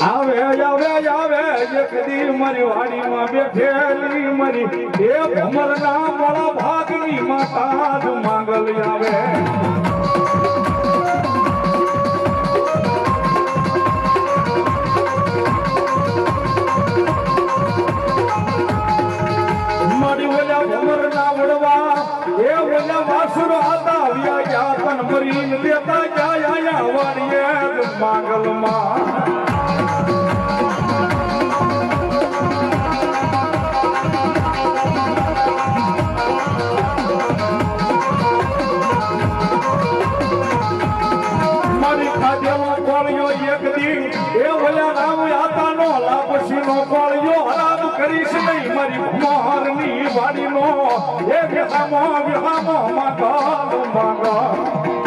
આવે આવે આવે એક દી મારી વાડીમાં બેઠેલી મારી એ ભમરના મોળા ભાગની માતા જ માંગલ આવે મારી ઓલા ભમરના વડવા એ ઓલા વાસુર હતા આવ્યા ગયા તન મરી લેતા જાય વાડીએ માંગલમાં કરીશ નહીં મારી ભમરની વાડીનો એ વિહામો વિહામો માં માંગો